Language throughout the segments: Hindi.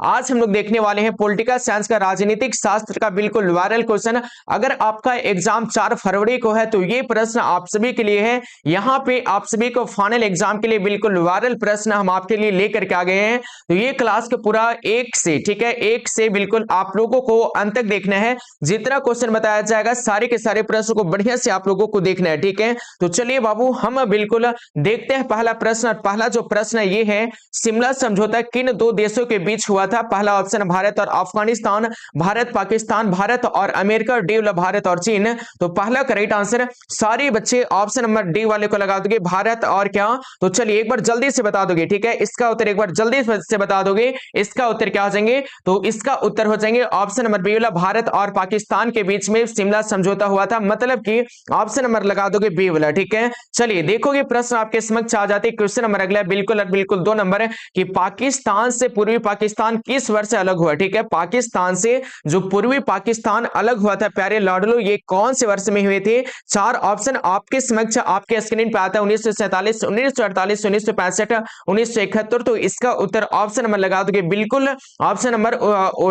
आज हम लोग देखने वाले हैं पॉलिटिकल साइंस का, राजनीतिक शास्त्र का बिल्कुल वायरल क्वेश्चन। अगर आपका एग्जाम 4 फरवरी को है तो ये प्रश्न आप सभी के लिए है। यहाँ पे आप सभी को फाइनल एग्जाम के लिए बिल्कुल वायरल प्रश्न हम आपके लिए लेकर के आ गए हैं। तो ये क्लास का पूरा एक से, ठीक है, एक से बिल्कुल आप लोगों को अंत तक देखना है। जितना क्वेश्चन बताया जाएगा सारे के सारे प्रश्न को बढ़िया से आप लोगों को देखना है, ठीक है। तो चलिए बाबू हम बिल्कुल देखते हैं पहला प्रश्न। पहला जो प्रश्न ये है, शिमला समझौता किन दो देशों के बीच हुआ था? पहला ऑप्शन भारत और अफगानिस्तान, भारत पाकिस्तान, भारत और अमेरिका, डी वाला भारत और चीन। तो पहला करेक्ट आंसर सारे बच्चे ऑप्शन नंबर डी वाले को लगा दोगे, भारत और क्या। तो चलिए एक बार जल्दी से बता दोगे, ठीक है, इसका उत्तर एक बार जल्दी से बता दोगे। इसका उत्तर क्या हो जाएंगे? तो इसका उत्तर हो जाएंगे ऑप्शन नंबर बी वाला, भारत और पाकिस्तान के बीच में शिमला समझौता हुआ था। मतलब कि ऑप्शन नंबर लगा दोगे बी वाला, ठीक है। चलिए देखोगे प्रश्न आपके समक्ष आ जाते। क्वेश्चन नंबर अगला बिल्कुल बिल्कुल 2 नंबर कि पाकिस्तान से पूर्वी पाकिस्तान किस वर्ष से अलग हुआ? ठीक है, पाकिस्तान से जो पूर्वी पाकिस्तान अलग हुआ था प्यारे लाडलो, ये कौन से वर्ष में हुए थे? 4 ऑप्शन आपके समक्ष आपके स्क्रीन पे आता है। 1947, 1948, 1965, 1971। तो इसका उत्तर ऑप्शन नंबर लगा दोगे बिल्कुल ऑप्शन नंबर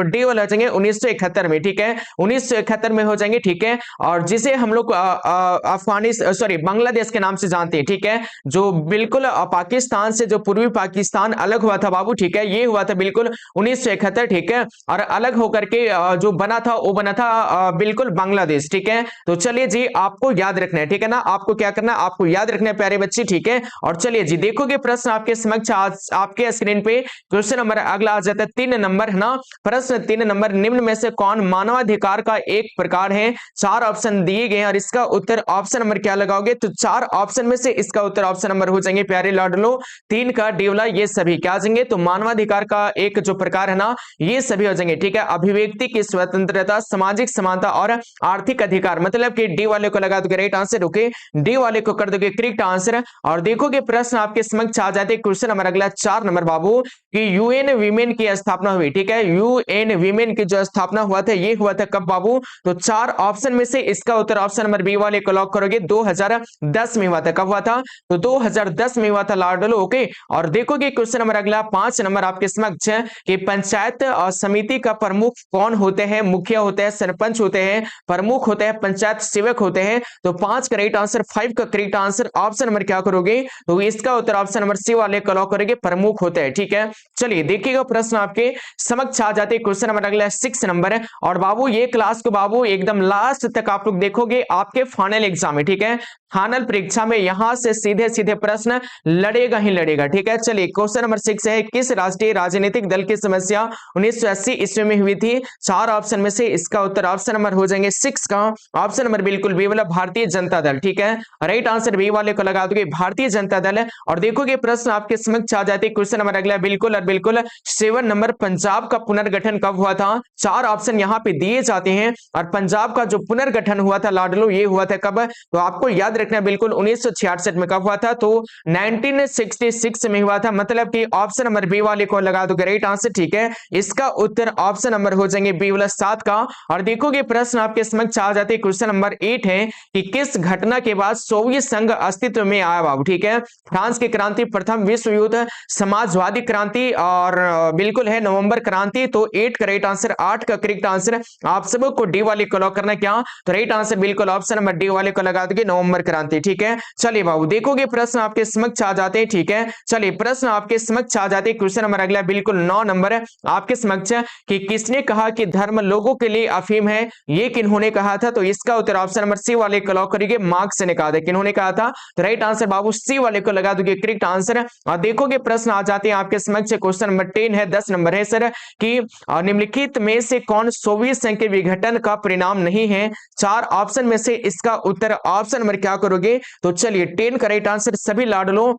डी वाला हो जाएंगे 1971 में, ठीक है, 1971 में हो जाएंगे, ठीक है। और जिसे हम लोग अफगानिस्तान सॉरी बांग्लादेश के नाम से जानते हैं, ठीक है, जो बिल्कुल पाकिस्तान से जो पूर्वी पाकिस्तान अलग हुआ था बाबू, ठीक है, ये हुआ था बिल्कुल 1971, ठीक है। और अलग होकर के जो बना था वो बना था बिल्कुल बांग्लादेश, ठीक है। तो चलिए जी आपको याद रखना है, ठीक है ना, आपको क्या करना है, आपको याद रखना है प्यारे बच्चे, ठीक है। और चलिए जी देखोगे प्रश्न आपके समक्ष आपके स्क्रीन पे क्वेश्चन नंबर अगला आ जाता है 3 नंबर, है ना। प्रश्न 3 नंबर, निम्न में से कौन मानवाधिकार का एक प्रकार है? 4 ऑप्शन दिए गए और इसका उत्तर ऑप्शन नंबर क्या लगाओगे? तो 4 ऑप्शन में से इसका उत्तर ऑप्शन नंबर हो जाएंगे प्यारे लाडलो 3 का डी वाला, ये सभी क्या जाएंगे? तो मानवाधिकार का एक जो प्रकार है ना, ये सभी हो जाएंगे, ठीक है। अभिव्यक्ति की स्वतंत्रता, सामाजिक समानता और आर्थिक अधिकार। मतलब कि डी वाले को लगा दोगे राइट आंसर, ओके, डी वाले को कर दोगे करेक्ट आंसर। और देखोगे प्रश्न आपके समक्ष आ जाते। क्वेश्चन नंबर अगला 4 नंबर बाबू कि यूएन वीमेन की स्थापना हुई, ठीक है, यूएन वीमेन की जो स्थापना हुआ था ये हुआ था कब बाबू? तो 4 ऑप्शन में से इसका उत्तर ऑप्शन नंबर बी वाले को लॉक करोगे 2010 में हुआ था। कब हुआ था? तो 2010 में हुआ था लाडलो, ओके। और देखोगे क्वेश्चन नंबर अगला 5 नंबर आपके समक्ष कि पंचायत समिति का प्रमुख कौन होते हैं? मुखिया होते हैं, सरपंच होते हैं, प्रमुख होते हैं, पंचायत सेवक होते हैं। तो 5 करेक्ट आंसर, 5 का करेक्ट आंसर ऑप्शन नंबर क्या करोगे? तो इसका उत्तर ऑप्शन नंबर सी वाले को लॉक करोगे, प्रमुख होते हैं, ठीक है। चलिए देखिएगा प्रश्न आपके समक्ष आ जाते। क्वेश्चन नंबर अगला 6 नंबर है। और बाबू ये क्लास को बाबू एकदम लास्ट तक आप लोग देखोगे आपके फाइनल एग्जाम में, ठीक है, फाइनल परीक्षा में यहां से सीधे सीधे प्रश्न लड़ेगा ही लड़ेगा, ठीक है। चलिए क्वेश्चन नंबर 6 है, किस राष्ट्रीय राजनीतिक दल की समस्या 1980 ईस्वी में हुई थी? 4 ऑप्शन में से इसका उत्तर ऑप्शन नंबर हो जाएंगे 6 का ऑप्शन नंबर बिल्कुल बी वाला, भारतीय जनता दल, ठीक है, राइट आंसर बी वाले को लगा दोगे भारतीय जनता दल। और देखोगे प्रश्न आपके समक्ष आ जाते। क्वेश्चन नंबर अगला बिल्कुल और बिल्कुल 7 नंबर, पंजाब का पुनर्गठन कब हुआ था? 4 ऑप्शन यहाँ पे दिए जाते हैं। और पंजाब का जो पुनर्गठन हुआ था लाडलो, ये हुआ था कब? तो आपको याद रखना है बिल्कुल 1966 में। कब हुआ था? तो 1966 में हुआ था। मतलब कि ऑप्शन नंबर बी वाले को लगा दो राइट आंसर, ठीक है। इसका उत्तर ऑप्शन नंबर हो जाएंगे बी वाला 7 का। और देखोगे प्रश्न आपके समक्ष आ जाते। क्वेश्चन नंबर 8 है कि किस घटना के बाद सोवियत संघ अस्तित्व में आया बाबू, ठीक है। फ्रांस की क्रांति, प्रथम विश्व युद्ध, समाजवादी क्रांति और बिल्कुल है नवंबर क्रांति। तो 8 का राइट आंसर, 8 का करेक्ट आंसर आप सबको डी वाले को लॉक करना। क्या? तो राइट आंसर बिल्कुल ऑप्शन नंबर डी वाले को लगा दोगे नवंबर क्रांति, ठीक है। चलिए बाबू देखोगे प्रश्न आपके समक्ष आ जाते हैं, ठीक है। चलिए प्रश्न आपके समक्ष आ जाते। क्वेश्चन नंबर अगला बिल्कुल 9 नंबर है आपके समक्ष कि किसने कहा कि धर्म लोगों के लिए अफीम है? ये किन्होंने कहा था? तो इसका उत्तर ऑप्शन नंबर सी वाले को लॉक करिए, मार्क्स ने कहा था। किन्होंने कहा था? तो राइट आंसर बाबू सी वाले को लगा दोगे करेक्ट आंसर। और देखोगे प्रश्न आ जाते हैं आपके समक्ष। क्वेश्चन नंबर 10 है, 10 नंबर है सर कि निम्नलिखित में से कौन सोवियत संघ के विघटन का परिणाम नहीं है? 4 ऑप्शन में से इसका उत्तर ऑप्शन नंबर क्या करोगे? तो चलिए 10 का राइट आंसर सभी लाडलो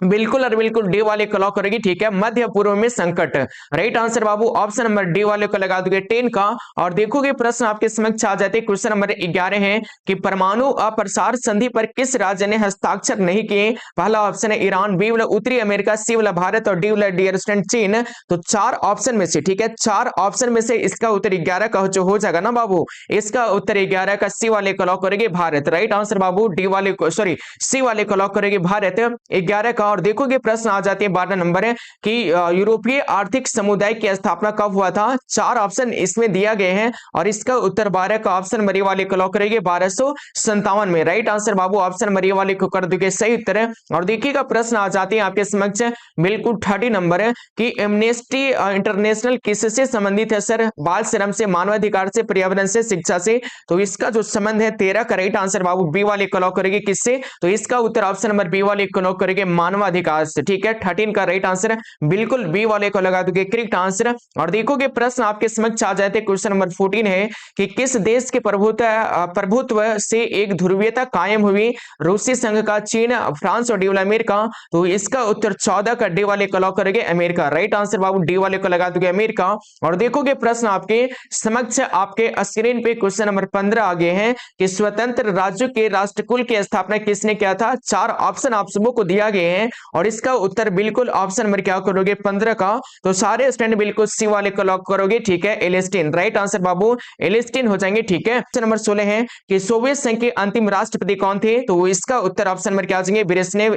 बिल्कुल और बिल्कुल डी वाले को लॉक करेगी, ठीक है। मध्य पूर्व में संकट, राइट आंसर बाबू ऑप्शन नंबर डी वाले को लगा दोगे 10 का। और देखोगे प्रश्न आपके समक्ष आ जाते। क्वेश्चन नंबर 11 है कि परमाणु अप्रसार संधि पर किस राज्य ने हस्ताक्षर नहीं किए? पहला ऑप्शन है ईरान, बी वाला उत्तरी अमेरिका, सी वाला भारत और डी वाला डियर स्टूडेंट चीन। तो 4 ऑप्शन में से, ठीक है, 4 ऑप्शन में से इसका उत्तर 11 का जो हो जाएगा ना बाबू, इसका उत्तर 11 का सी वाले को लॉक करेगी भारत, राइट आंसर बाबू डी वाले को सॉरी सी वाले को लॉक करेगी भारत। 11 का और देखोगे प्रश्न आ जाते हैं 12 नंबर है कि यूरोपीय आर्थिक समुदाय की स्थापना कब हुआ था। 4 ऑप्शन इसमें दिया गए हैं और इसका उत्तर 12 का ऑप्शन मरी वाले को लॉक करेंगे 1257 में। राइट आंसर बाबू ऑप्शन मरी वाले को कर दोगे सही उत्तर है। और देखिएगा प्रश्न आ जाते हैं आपके समक्ष बिल्कुल 30 नंबर है कि एमनेस्टी इंटरनेशनल किससे संबंधित है सर। बाल श्रम से, मानवाधिकार से, पर्यावरण से, शिक्षा से। तो इसका जो संबंध है 13 का राइट आंसर बाबू बी वाले को लॉक करेंगे किससे, तो इसका उत्तर ऑप्शन नंबर बी वाले को लॉक करेंगे मानवाधिकार से। ठीक है 13 का राइट आंसर बिल्कुल बी वाले को लगा दोगे करेक्ट आंसर। और देखोगे प्रश्न आपके समक्ष आ जाते क्वेश्चन नंबर 14 है कि किस देश के प्रभुत्व से एक ध्रुवीयता कायम हुई, रूसी संघ का, चीन, फ्रांस और डी वाला अमेरिका। तो इसका उत्तर 14 का डी वाले को लॉक करेंगे अमेरिका। राइट आंसर बाबू डी वाले को लगा दोगे अमेरिका। और देखोगे प्रश्न आपके समक्ष आपके स्क्रीन पे क्वेश्चन नंबर 15 आगे हैं कि स्वतंत्र राज्यों के राष्ट्रकुल की स्थापना किसने किया था। 4 ऑप्शन आप सबों को दिया गए हैं और इसका उत्तर बिल्कुल ऑप्शन नंबर क्या करोगे 15 का। तो सारे स्टूडेंट बिल्कुल सी वाले को लॉक करोगे। ठीक है एलिस्टीन। राइट आंसर बाबू एलिस्टीन हो जाएंगे। ठीक है क्वेश्चन नंबर 16 है कि सोवियत संघ के अंतिम राष्ट्रपति कौन थे। तो इसका उत्तर ऑप्शन नंबर क्या आ जाएंगे ब्रेजनेव,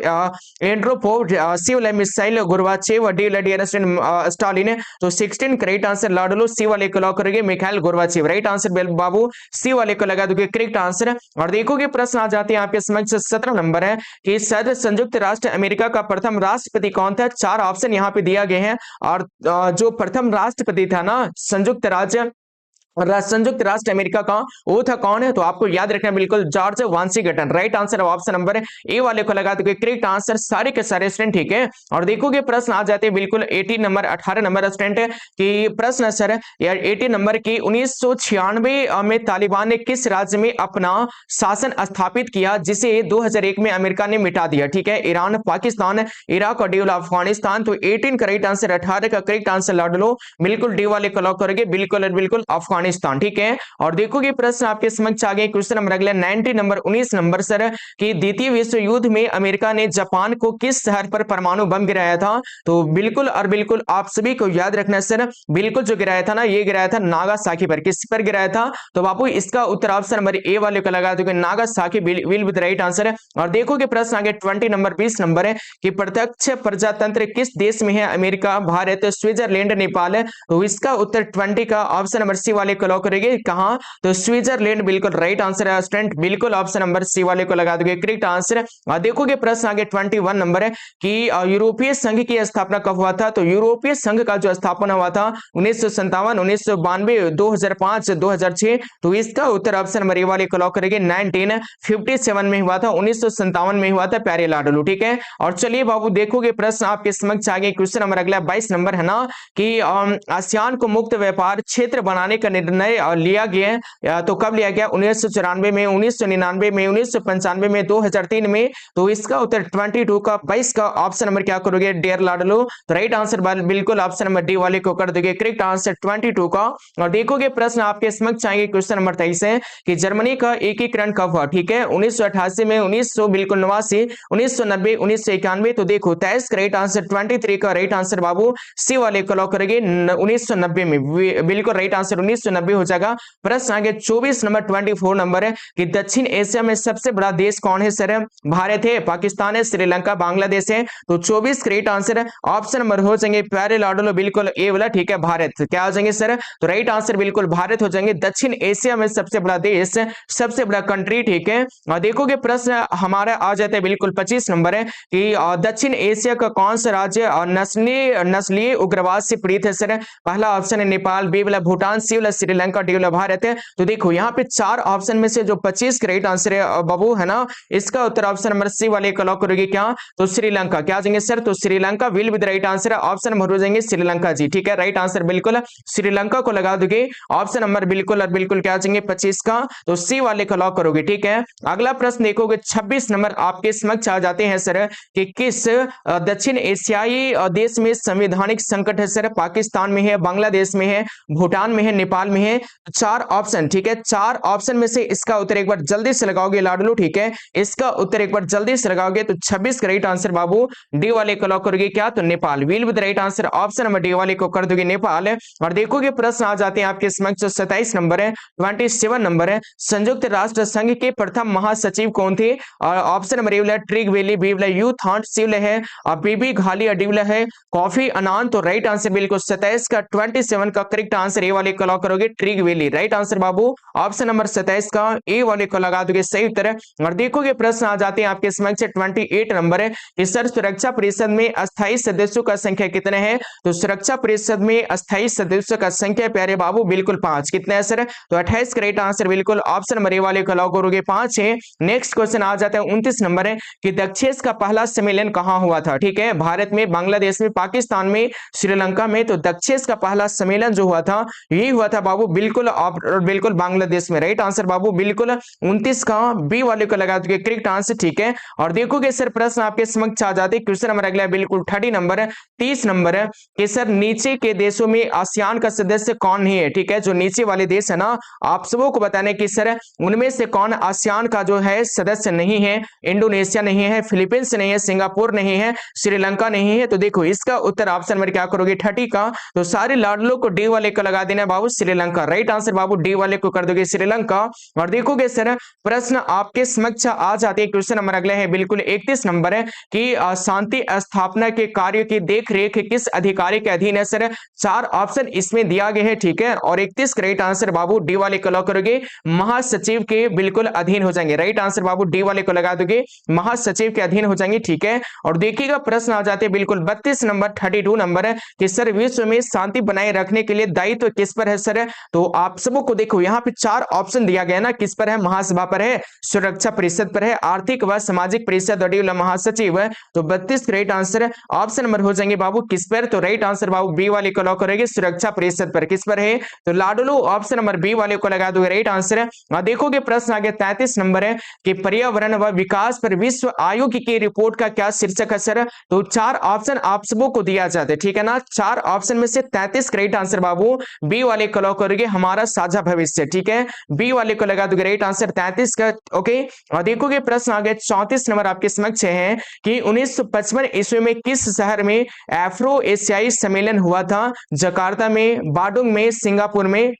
एंड्रोपोव, सी वाले missile, Gorbachev, D Vladimir Stalin. तो 16 करेक्ट आंसर लाडलो सी वाले को लॉक करोगे मिखाइल गोर्बाचेव। राइट आंसर बाबू सी वाले को लगा दोगे करेक्ट आंसर। और देखोगे प्रश्न आ जाते हैं आपके समक्ष 17 नंबर है कि संयुक्त राष्ट्र अमेरिका का प्रथम राष्ट्रपति कौन था। 4 ऑप्शन यहाँ पे दिया गए हैं और जो प्रथम राष्ट्रपति था ना संयुक्त राष्ट्र अमेरिका का वो था कौन है। तो आपको याद रखना बिल्कुल George Washington. Right answer option number A वाले को लगा दोगे करेक्ट आंसर सारे के सारे स्टूडेंट। ठीक है और देखोगे प्रश्न आ जाते हैं बिल्कुल 18 नंबर 18 नंबर स्टूडेंट की प्रश्न सर यार 18 नंबर की 1996 में तालिबान ने किस राज्य में अपना शासन स्थापित किया जिसे 2001 में अमेरिका ने मिटा दिया। ठीक है ईरान, पाकिस्तान, इराक और डी अफगानिस्तान। तो 18 का राइट आंसर 18 का करेक्ट आंसर लाड लो बिल्कुल डी वाले को लॉक करोगे बिल्कुल बिल्कुल अफगानिस्तान। ठीक है और देखोगे प्रश्न आपके समक्ष आ गए क्वेश्चन नंबर अगला 90 नंबर 19 नंबर सर कि द्वितीय विश्व युद्ध में अमेरिका ने जापान को किस शहर पर परमाणु बम गिराया था। तो बिल्कुल और बिल्कुल आप सभी को याद रखना सर बिल्कुल जो गिराया था ना ये गिराया था नागासाकी पर। किस पर गिराया था तो बापू इसका उत्तर ऑप्शन नंबर ए वाले को लगा दोगे Nagasaki will be the right answer. और देखोगे प्रश्न आगे 20 नंबर 20 नंबर है कि प्रत्यक्ष प्रजातंत्र किस देश में है। America, Bharat, Switzerland, Nepal. तो इसका उत्तर 20 का ऑप्शन नंबर सी वाले को लॉक करेंगे कहां तो स्विट्जरलैंड बिल्कुल राइट आंसर है स्टूडेंट बिल्कुल ऑप्शन नंबर सी वाले को लगा दोगे करेक्ट आंसर। और देखोगे प्रश्न आगे 21 नंबर है कि यूरोपीय संघ की स्थापना कब हुआ था। तो यूरोपीय संघ का जो स्थापना हुआ था 1957, 1992, 2005, 2006। तो इसका उत्तर ऑप्शन नंबर ए वाले को लॉक करेंगे 1957 में हुआ था, 1957 में हुआ था प्यारे लाडलू। ठीक है और चलिए बाबू देखोगे प्रश्न आपके समक्ष आगे क्वेश्चन नंबर अगला 22 नंबर है ना कि आसियान को मुक्त व्यापार क्षेत्र बनाने का निर्णय लिया गया तो कब लिया गया 1994 में, 1999 में, 1995 में, 2003 में। तो इसका उत्तर 22 का 22 का ऑप्शन नंबर क्या करोगे डियर लाडलो। तो राइट आंसर बिल्कुल ऑप्शन नंबर डी वाले को कर दोगे करेक्ट आंसर 22 का। और देखोगे प्रश्न आपके समक्ष आएंगे क्वेश्चन नंबर 23 है कि जर्मनी का एकीकरण कब हुआ। ठीक है 1988 में, 1900 बिल्कुल 89, 1990, 1991। तो देखो 23 का राइट आंसर 23 का राइट आंसर बाबू सी वाले को लॉक करेंगे 1990 में बिल्कुल राइट आंसर 1990 हो जाएगा। प्रश्न आगे 24 नंबर 24 नंबर है कि दक्षिण एशिया में सबसे बड़ा देश कौन है सर। भारत है, पाकिस्तान है, श्रीलंका, बांग्लादेश है। तो 24 करेक्ट आंसर ऑप्शन नंबर हो जाएंगे प्यारे लाडलो बिल्कुल ए वाला। ठीक है भारत क्या हो जाएंगे सर तो राइट आंसर बिल्कुल भारत हो जाएंगे। दक्षिण एशिया में सबसे बड़ा देश, सबसे बड़ा कंट्री। ठीक है और देखोगे प्रश्न हमारा आ जाता है बिल्कुल 25 नंबर है कि दक्षिण एशिया का कौन सा राज्य नस्लीय उग्रवाद से पीड़ित है सर। पहला ऑप्शन है नेपाल, बी वाला भूटान, सी वाला श्रीलंका, डी वाला भारत है। तो देखो यहाँ पे 4 ऑप्शन में से जो 25 करेक्ट आंसर है बाबू है ना इसका उत्तर ऑप्शन नंबर सी वाले को लॉक करोगे क्या तो श्रीलंका। क्या आ जाएंगे सर तो Sri Lanka will be the right answer option number हो जाएंगे श्रीलंका जी। ठीक है राइट आंसर बिल्कुल श्रीलंका को लगा दोगे ऑप्शन नंबर बिल्कुल और बिल्कुल क्या आ जाएंगे 25 का तो सी वाले को लॉक करोगे। ठीक है अगला प्रश्न देखोगे 26 नंबर आपके समक्ष आ जाते हैं सर कि किस दक्षिण एशियाई देश में संवैधानिक संकट है सर। पाकिस्तान में है, बांग्लादेश में है, भूटान में है, नेपाल काल में है। चार ऑप्शन, ठीक है, चार ऑप्शन में से इसका उत्तर एक बार जल्दी से लगाओगे लाडलू, ठीक है, इसका उत्तर एक बार जल्दी से लगाओगे तो 26 का राइट आंसर बाबू डी वाले को लॉक करोगे क्या, तो Nepal will with right answer, option number D वाले को कर दोगे नेपाल। और देखोगे प्रश्न आ जाते हैं आपके समक्ष, 27 नंबर है, 27 नंबर है, संयुक्त राष्ट्र संघ के प्रथम महासचिव कौन थे, और ऑप्शन नंबर ए वाला ट्रिग वेली, बी वाला यू थॉन्ट, सी वाला है और बीबी घाली डी वाला है कॉफी अनान। तो राइट आंसर बिल्कुल 27 का 27 का करेक्ट आंसर ए वाले को लॉक करोगे ट्रिग वेली, राइट आंसर बाबू ऑप्शन नंबर 27 का ए वाले को लगा दोगे सही उत्तर। और देखोगे प्रश्न आ जाते हैं आपके समक्ष 28 नंबर है कि सर सुरक्षा परिषद में अस्थायी सदस्यों का संख्या कितने हैं, तो सुरक्षा परिषद में अस्थायी सदस्यों का संख्या प्यारे बाबू बिल्कुल 5, कितने है सर, तो 28 का राइट आंसर बिल्कुल ऑप्शन नंबर ए वाले को लॉक करोगे 5 है। नेक्स्ट क्वेश्चन आ जाता है 29 नंबर है कि दक्षेस का पहला सम्मेलन कहां हुआ था, ठीक है, भारत में, बांग्लादेश में, पाकिस्तान में, श्रीलंका में। तो दक्षेस का पहला सम्मेलन जो हुआ था ये हुआ था बाबू बिल्कुल बिल्कुल बांग्लादेश में, राइट आंसर बाबू बिल्कुल 29 का बी वाले को लगा दोगे करेक्ट आंसर, ठीक है। और देखोगे सर प्रश्न आपके समक्ष आ जाते, क्वेश्चन नंबर अगला बिल्कुल 30 नंबर है, 30 नंबर है कि सर नीचे के देशों में आसियान का सदस्य कौन नहीं है, ठीक है, जो नीचे वाले देश है ना आप सबों को बताने की सर उनमें से कौन आसियान का जो है सदस्य नहीं है, इंडोनेशिया नहीं है, फिलीपींस नहीं है, सिंगापुर नहीं है, श्रीलंका नहीं है। तो देखो इसका उत्तर ऑप्शन में क्या करोगे 30 का, तो सारे लाडलों को डी वाले को लगा देना बाबू श्रीलंका, राइट आंसर बाबू डी वाले को कर दोगे श्रीलंका। और देखोगे सर प्रश्न आपके समक्ष आ जाते हैं, क्वेश्चन नंबर अगले है बिल्कुल 31 नंबर है कि शांति स्थापना के कार्य की देखरेख किस अधिकारी के अधीन है सर, 4 ऑप्शन इसमें दिया गया है, ठीक है। और 31 का राइट आंसर बाबू डी वाले को लॉक करोगे महासचिव के बिल्कुल अधीन हो जाएंगे, राइट आंसर बाबू डी वाले को लगा दोगे महासचिव के अधीन हो जाएंगे, ठीक है। और देखिएगा प्रश्न आ जाते हैं बिल्कुल 32 नंबर 32 नंबर है कि सर विश्व में शांति बनाए रखने के लिए दायित्व किस पर है सर, तो आप सबों को देखो यहाँ पे 4 ऑप्शन दिया गया ना, किस पर है, महासभा पर है, सुरक्षा परिषद पर है, आर्थिक व सामाजिक परिषद और महासचिव है। तो 32 राइट आंसर ऑप्शन नंबर हो जाएंगे बाबू किस पर, तो राइट आंसर बाबू बी वाले को लॉक करेंगे सुरक्षा परिषद पर, किस पर है, तो लाडलो ऑप्शन नंबर बी वाले को लगा दोगे राइट आंसर। देखोगे प्रश्न आगे 33 नंबर है कि पर्यावरण व विकास पर विश्व आयोग की रिपोर्ट का क्या शीर्षक है सर, तो 4 ऑप्शन आप सबों को दिया जाता है, ठीक है ना, 4 ऑप्शन में से 33 राइट आंसर बाबू बी वाले को लॉक करोगे हमारा साझा भविष्य, ठीक है, बी वाले को लगा दोगे राइट आंसर 33 का, ओके। और देखोगे प्रश्न आगे 34 नंबर आपके समक्ष है कि 1955 ईस्वी में किस शहर में अफ्रो एशियाई सम्मेलन हुआ था, जकार्ता में, बाडुंग में, सिंगापुर में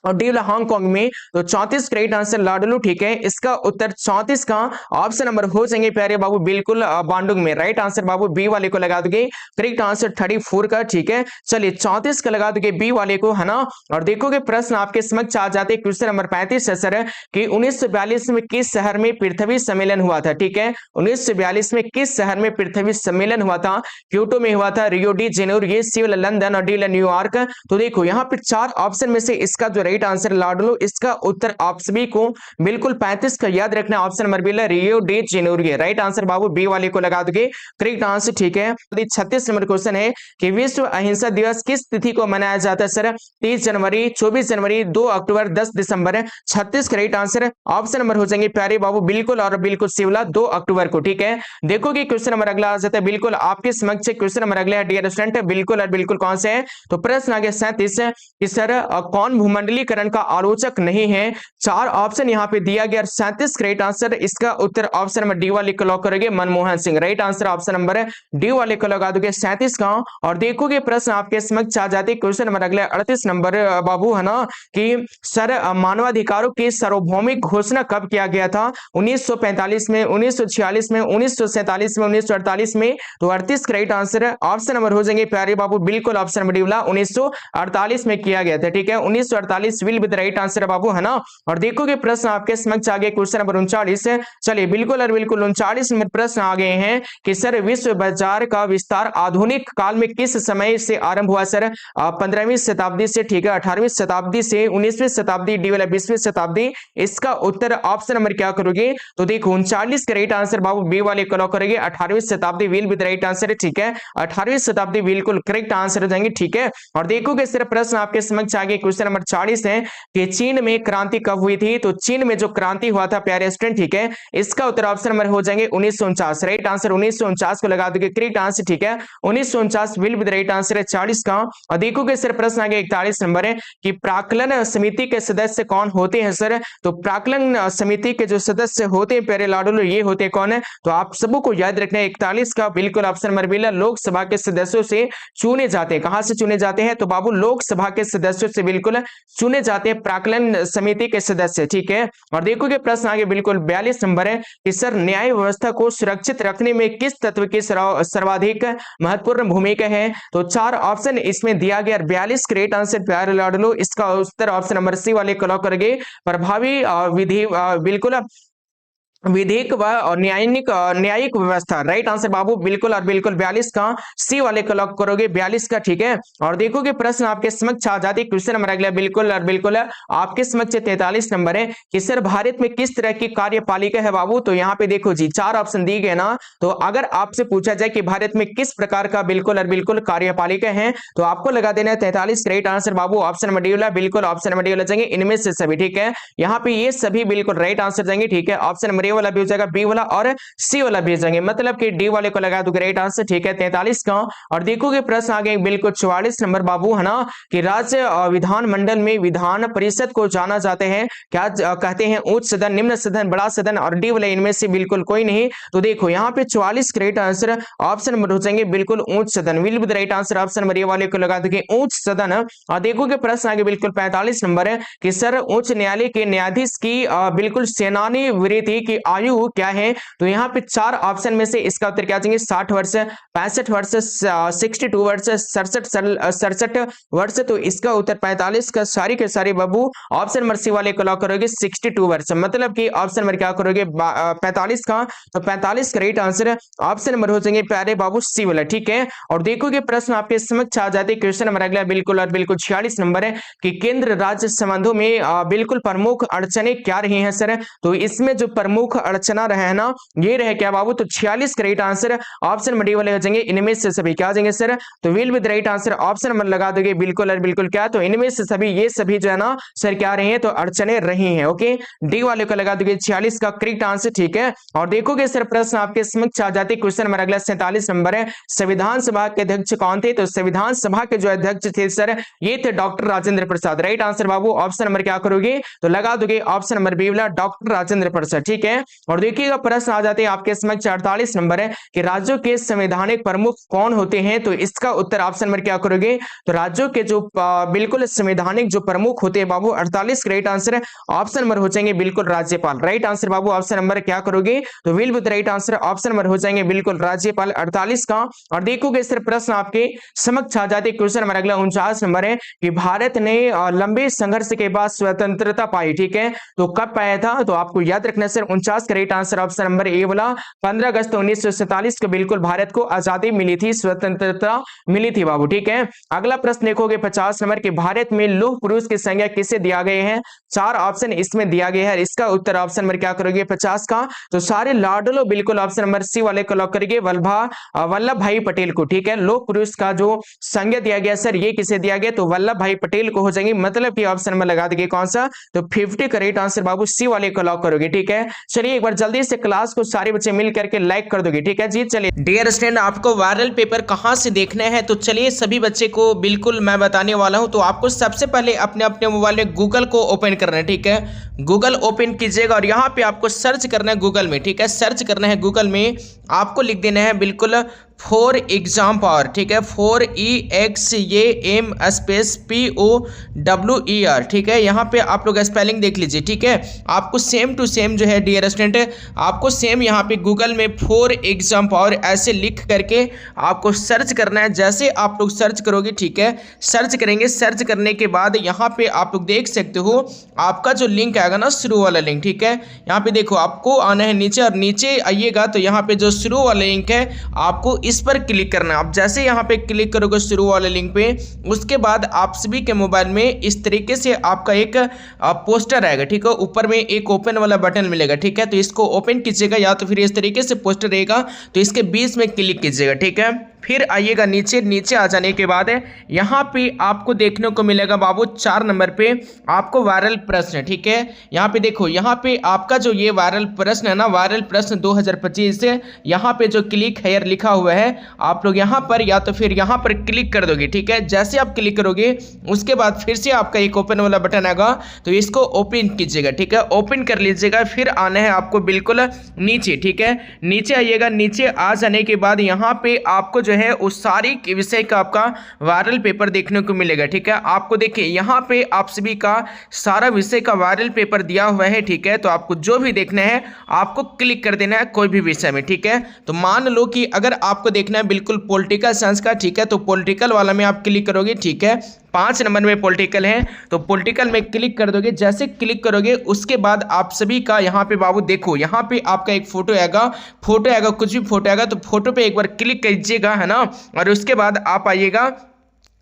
और डी वाला हांगकांग में। तो 34 राइट आंसर लाडलू, ठीक है, इसका उत्तर 34 का ऑप्शन नंबर हो जाएंगे प्यारे बाबू बिल्कुल बांडुंग में, राइट आंसर बाबू बी वाले को लगा दोगे करेक्ट आंसर 34 का, ठीक है। चलिए 34 का लगा दोगे बी वाले को, है ना। और देखोगे प्रश्न आपके समक्ष आ जाते क्वेश्चन नंबर 35 है सर कि 1942 में किस शहर में पृथ्वी सम्मेलन हुआ था, ठीक है, 1942 में किस शहर में पृथ्वी सम्मेलन हुआ था, क्योटो में हुआ था, रियो डी जेनेरो, ये सी वाला लंदन और डी वाला न्यूयॉर्क। तो देखो यहाँ पे 4 ऑप्शन में से इसका जो राइट आंसर लाडलो, इसका उत्तर आप सभी को बिल्कुल 35 का याद रखना, option number B Rio de Janeiro, right answer बाबू बी वाले को लगा दोगे करेक्ट आंसर, ठीक है। 36 नंबर क्वेश्चन है कि विश्व अहिंसा दिवस किस तिथि को मनाया जाता है सर, 30 जनवरी, 24 जनवरी, 2 अक्टूबर, 10 दिसंबर। 36 का राइट आंसर ऑप्शन नंबर हो जाएंगे प्यारे बाबू बिल्कुल और बिल्कुल सिवला 2 अक्टूबर को, ठीक है। देखोगे क्वेश्चन नंबर अगला आ जाता है बिल्कुल आपके समक्ष, क्वेश्चन नंबर अगला है डियर स्टूडेंट बिल्कुल और बिल्कुल कौन से है, तो प्रश्न आगे 37 कि सर कौन भूमंडलीकरण का आलोचक नहीं है, 4 ऑप्शन यहाँ पे दिया गया, 37 राइट आंसर, इसका उत्तर ऑप्शन नंबर डी वाले को लॉक करेंगे Manmohan Singh, right answer option number D वाले को लगा दोगे 37 का। और देखोगे प्रश्न आपके समक्ष आ जाते क्वेश्चन नंबर अगले 38 नंबर बाबू, है ना, कि सर मानवाधिकारों की सार्वभौमिक घोषणा कब किया गया था, 1945 में, 1946 में, 1947 में, 1948 में। तो 38 राइट आंसर ऑप्शन नंबर हो जाएंगे प्यारे बाबू बिल्कुल ऑप्शन नंबर डी वाला 1948 में किया गया था, ठीक है, 1948 will be the right answer बाबू, है ना। और देखोगे प्रश्न आपके समक्ष आगे क्वेश्चन नंबर 39 है, चलिए बिल्कुल और बिल्कुल 39 नंबर प्रश्न आ गए हैं कि सर विश्व बाजार का विस्तार आधुनिक काल में किस समय से आरंभ हुआ सर, 15वीं शताब्दी से, ठीक है, 18वीं शताब्दी से, 19वीं शताब्दी, डी वाला 20वीं शताब्दी। इसका उत्तर ऑप्शन नंबर क्या करोगे, तो देखो 39 का राइट आंसर बाबू बी वाले को लॉक करेंगे 18वीं शताब्दी will be the right answer, ठीक है, 18वीं शताब्दी बिल्कुल करेक्ट आंसर हो जाएंगे, ठीक है। और देखोगे सर प्रश्न आपके समक्ष आगे क्वेश्चन नंबर 40 41 है कि चीन में क्रांति कब हुई थी। तो चीन में जो क्रांति हुआ था प्यारे स्टूडेंट, ठीक है, इसका उत्तर ऑप्शन नंबर हो जाएंगे 1949। राइट आंसर 1949 को लगा दोगे करेक्ट आंसर, ठीक है, 1949 will be the right answer है 40 का। और देखोगे सर प्रश्न आगे 41 नंबर है कि प्राक्कलन समिति के सदस्य कौन होते हैं सर। तो प्राक्कलन समिति के जो सदस्य होते हैं प्यारे लाडलो, ये होते कौन है, तो आप सबको याद रखना है 41 का बिल्कुल ऑप्शन नंबर बी लोकसभा के सदस्यों से चुने जाते हैं। कहां से चुने जाते हैं, तो बाबू लोकसभा के सदस्यों से बिल्कुल चुने जाते हैं प्राक्कलन समिति के सदस्य, ठीक है। और देखोगे प्रश्न आगे बिल्कुल 42 नंबर है कि सर न्याय व्यवस्था को सुरक्षित रखने में किस तत्व की सर्वाधिक महत्वपूर्ण भूमिका है। तो 4 ऑप्शन इसमें दिया गया। 42 करेक्ट आंसर प्यारे लाडलो, इसका उत्तर ऑप्शन नंबर सी वाले को लॉक करेंगे। प्रभावी विधि बिल्कुल विधिक व न्यायिक व्यवस्था, राइट आंसर बाबू बिल्कुल और बिल्कुल 42 का सी वाले को लॉक करोगे 42 का, ठीक है। और देखोगे प्रश्न आपके समक्ष आ जाती क्वेश्चन नंबर अगला बिल्कुल और बिल्कुल आपके समक्ष 43 नंबर है कि सर भारत में किस तरह की कार्यपालिका है बाबू। तो यहाँ पे देखो जी 4 ऑप्शन दी गए ना, तो अगर आपसे पूछा जाए कि भारत में किस प्रकार का बिल्कुल और बिल्कुल कार्यपालिका है, तो आपको लगा देना है 43 करेक्ट आंसर बाबू ऑप्शन नंबर डी वाला, बिल्कुल ऑप्शन नंबर डी वाला जाएंगे इनमें से सभी, ठीक है। यहाँ पे ये सभी बिल्कुल राइट आंसर जाएंगे, ठीक है। ऑप्शन नंबर वाला भी हो जाएगा, बी वाला और सी वाला भी हो जाएंगे, मतलब कि डी वाले को लगा दो राइट आंसर, ठीक है 43 का। और देखोगे प्रश्न आगे बिल्कुल 44 नंबर बाबू है ना कि राज्य विधानमंडल में विधान परिषद को जाना जाते हैं क्या कहते हैं, उच्च सदन, निम्न सदन, बड़ा सदन, और डी वाले इनमें से बिल्कुल कोई नहीं। तो देखो यहाँ पे 44 करेक्ट आंसर ऑप्शन नंबर हो जाएंगे बिल्कुल उच्च सदन, will be the right answer option number A वाले को लगा दोगे उच्च सदन। और देखोगे प्रश्न आगे बिल्कुल 45 नंबर है कि सर उच्च न्यायालय के न्यायाधीश की बिल्कुल सेनानी वृत्ति की आयु क्या है। तो यहाँ पे 4 ऑप्शन में से इसका उत्तर क्या जाएंगे, 60 वर्ष, 65 वर्ष, 62 वर्ष, 67 वर्ष। तो इसका उत्तर 45 का सारी के सारे बाबू ऑप्शन नंबर सी वाले को लॉक करोगे 62 वर्ष, मतलब कि ऑप्शन नंबर क्या करोगे 45 का। तो 45 करेक्ट आंसर ऑप्शन नंबर हो जाएंगे प्यारे बाबू सी वाला, ठीक है। और देखोगे प्रश्न आपके समक्ष आ जाते क्वेश्चन नंबर अगला बिल्कुल और बिल्कुल 46 नंबर है कि केंद्र राज्य संबंधों में बिल्कुल प्रमुख अड़चने क्या रही हैं सर। तो इसमें जो प्रमुख अड़चना रहे ना ये रहे क्या बाबू, तो 46 correct answer option number D वाले हो जाएंगे इनमें से सभी क्या जाएंगे सर, तो will with right answer option number लगा दोगे बिल्कुल और बिल्कुल क्या, तो इनमें से सभी ये सभी जो है ना सर क्या रही है, तो अड़चने रही हैं, ओके डी वाले को लगा दोगे 46 का करेक्ट आंसर, ठीक है। और देखोगे सर प्रश्न आपके समक्ष आ जाते क्वेश्चन नंबर अगला 47 नंबर है संविधान सभा के अध्यक्ष कौन थे। तो संविधान सभा के जो अध्यक्ष थे सर ये थे doctor Rajendra Prasad, right answer बाबू ऑप्शन नंबर क्या करोगे, तो लगा दोगे ऑप्शन नंबर बी वाला डॉक्टर राजेंद्र प्रसाद, ठीक है। और देखिएगा प्रश्न आ जाते हैं आपके समक्ष 48 नंबर है कि राज्यों के संवैधानिक प्रमुख कौन होते हैं। तो इसका उत्तर ऑप्शन नंबर क्या करोगे, तो राज्यों के जो बिल्कुल संवैधानिक जो प्रमुख होते हैं बाबू 48 करेक्ट आंसर ऑप्शन नंबर हो जाएंगे बिल्कुल राज्यपाल, राइट आंसर बाबू ऑप्शन नंबर क्या करोगे, तो will with right answer option number हो जाएंगे बिल्कुल राज्यपाल 48 का। और देखोगे सर प्रश्न आपके समक्ष आ जाते क्वेश्चन नंबर अगला 49 नंबर है कि भारत ने लंबे संघर्ष के बाद स्वतंत्रता पाई, ठीक है। तो कब पाया था, तो आपको याद रखना sir 49 correct answer option number A वाला 15 अगस्त 1947 को बिल्कुल भारत को आजादी मिली थी, स्वतंत्रता मिली थी बाबू, ठीक है। अगला प्रश्न देखोगे 50 नंबर के भारत में लौह पुरुष की संज्ञा किसे दिया गए हैं। 4 ऑप्शन इसमें दिया गया है, इसका उत्तर ऑप्शन नंबर क्या करोगे 50 का, तो सारे लाडलो बिल्कुल ऑप्शन नंबर सी वाले को लॉक करेंगे वल्लभ भाई पटेल को, ठीक है। लौह पुरुष का जो संज्ञा दिया गया सर ये किसे दिया गया, तो वल्लभ भाई पटेल को हो जाएंगे, मतलब कि ऑप्शन नंबर लगा देंगे कौन सा, तो 50 करेक्ट आंसर बाबू सी वाले को लॉक करोगे, ठीक है। चलिए एक बार जल्दी से क्लास को सारे बच्चे मिल करके लाइक कर दोगे, ठीक है जी। चलिए डियर स्टूडेंट आपको वायरल पेपर कहां से देखना है, तो चलिए सभी बच्चे को बिल्कुल मैं बताने वाला हूं। तो आपको सबसे पहले अपने अपने मोबाइल में गूगल को ओपन करना है, ठीक है। गूगल ओपन कीजिएगा और यहां पे आपको सर्च करना है गूगल में, ठीक है। सर्च करना है गूगल में, आपको लिख देना है बिल्कुल फॉर एग्जाम पावर, ठीक है, FOREXAM स्पेस POWER, ठीक है। यहाँ पे आप लोग स्पेलिंग देख लीजिए, ठीक है। आपको सेम टू सेम जो है डियर स्टूडेंट आपको सेम यहाँ पे गूगल में फॉर एग्जाम पावर ऐसे लिख करके आपको सर्च करना है। जैसे आप लोग सर्च करोगे, ठीक है, सर्च करेंगे, सर्च करने के बाद यहाँ पे आप लोग देख सकते हो आपका जो लिंक आएगा ना शुरू वाला लिंक, ठीक है। यहाँ पे देखो आपको आना है नीचे और नीचे आइएगा तो यहाँ पे जो शुरू वाला लिंक है आपको इस पर क्लिक करना है। आप जैसे यहाँ पे क्लिक करोगे शुरू वाले लिंक पे, उसके बाद आप सभी के मोबाइल में इस तरीके से आपका एक पोस्टर आएगा, ठीक है। ऊपर में एक ओपन वाला बटन मिलेगा, ठीक है। तो इसको ओपन कीजिएगा या तो फिर इस तरीके से पोस्टर रहेगा तो इसके बीच में क्लिक कीजिएगा, ठीक है। फिर आइएगा नीचे, नीचे आ जाने के बाद यहाँ पे आपको देखने को मिलेगा बाबू 4 नंबर पे आपको वायरल प्रश्न, ठीक है। यहाँ पे देखो, यहाँ पे आपका जो ये वायरल प्रश्न है ना, वायरल प्रश्न 2025 से यहाँ पे जो क्लिक हेयर लिखा हुआ है, आप लोग यहाँ पर या तो फिर यहाँ पर क्लिक कर दोगे, ठीक है। जैसे आप क्लिक करोगे उसके बाद फिर से आपका एक ओपन वाला बटन आएगा, तो इसको ओपन कीजिएगा, ठीक है। ओपन कर लीजिएगा, फिर आना है आपको बिल्कुल नीचे, ठीक है। नीचे आइएगा, नीचे आ जाने के बाद यहाँ पे आपको जो है उस सारी विषय का आपका वायरल पेपर देखने को मिलेगा, ठीक है। आपको देखिए यहाँ पे आप सभी का सारा विषय का वायरल पेपर दिया हुआ है, ठीक है। तो आपको जो भी देखना है आपको क्लिक कर देना है कोई भी विषय में, ठीक है। तो मान लो कि अगर आपको देखना है बिल्कुल पॉलिटिकल साइंस का, ठीक है, तो पॉलिटिकल वाला में आप क्लिक करोगे, ठीक है। 5 नंबर में पॉलिटिकल है, तो पॉलिटिकल में क्लिक कर दोगे। जैसे क्लिक करोगे उसके बाद आप सभी का यहाँ पे बाबू देखो, यहाँ पे आपका एक फोटो आएगा, कुछ भी फोटो आएगा, तो फोटो पे एक बार क्लिक कीजिएगा, है ना। और उसके बाद आप आइएगा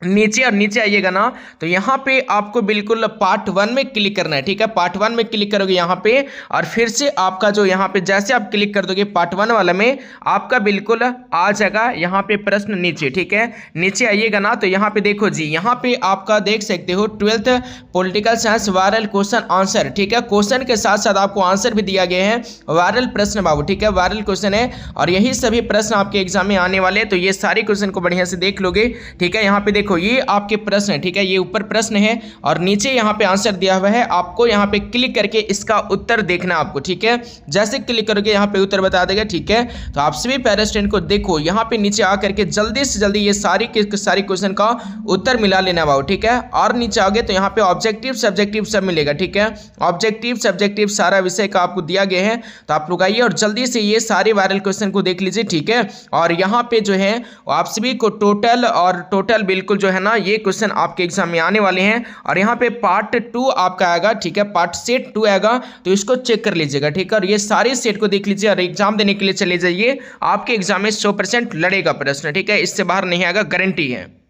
नीचे, और नीचे आइएगा ना, तो यहाँ पे आपको बिल्कुल पार्ट 1 में क्लिक करना है, ठीक है। पार्ट 1 में क्लिक करोगे यहाँ पे, और फिर से आपका जो यहाँ पे जैसे आप क्लिक कर दोगे पार्ट 1 वाला में, आपका बिल्कुल आ जाएगा यहाँ पे प्रश्न नीचे, ठीक है। नीचे आइएगा ना, तो यहाँ पे देखो जी, यहाँ पे आपका देख सकते हो 12th political science viral question answer, ठीक है। क्वेश्चन के साथ साथ आपको आंसर भी दिया गया है, वायरल प्रश्न बाबू, ठीक है। वायरल क्वेश्चन है और यही सभी प्रश्न आपके एग्जाम में आने वाले, तो ये सारे क्वेश्चन को बढ़िया से देख लोगे, ठीक है। यहाँ पे देखो ये आपके प्रश्न है, ठीक है। ये ऊपर प्रश्न है और नीचे यहाँ पे आंसर दिया हुआ है, आपको यहाँ पे क्लिक करके इसका उत्तर देखना आपको, ठीक है। जैसे क्लिक करोगे यहाँ पे उत्तर बता देगा, ठीक है। तो आप सभी पैरा स्टूडेंट को देखो यहाँ पे नीचे आकर के जल्दी से जल्दी ये सारी क्वेश्चन का उत्तर मिला लेना बाबू, ठीक है। और नीचे आओगे तो यहाँ पे ऑब्जेक्टिव सब्जेक्टिव सब मिलेगा, ठीक है। ऑब्जेक्टिव सब्जेक्टिव सारा विषय का आपको दिया गया है, तो आप लोग आइए और जल्दी से ये सारे वायरल क्वेश्चन को देख लीजिए, ठीक है। और यहाँ पे जो है आप सभी को टोटल बिल्कुल जो है ना ये क्वेश्चन आपके एग्जाम में आने वाले हैं। और यहाँ पे पार्ट 2 आपका आएगा, ठीक है। पार्ट सेट 2 आएगा, तो इसको चेक कर लीजिएगा, ठीक है। और ये सारे सेट को देख लीजिए और एग्जाम देने के लिए चले जाइए, आपके एग्जाम में 100% लड़ेगा प्रश्न, ठीक है। इससे बाहर नहीं आएगा, गारंटी है।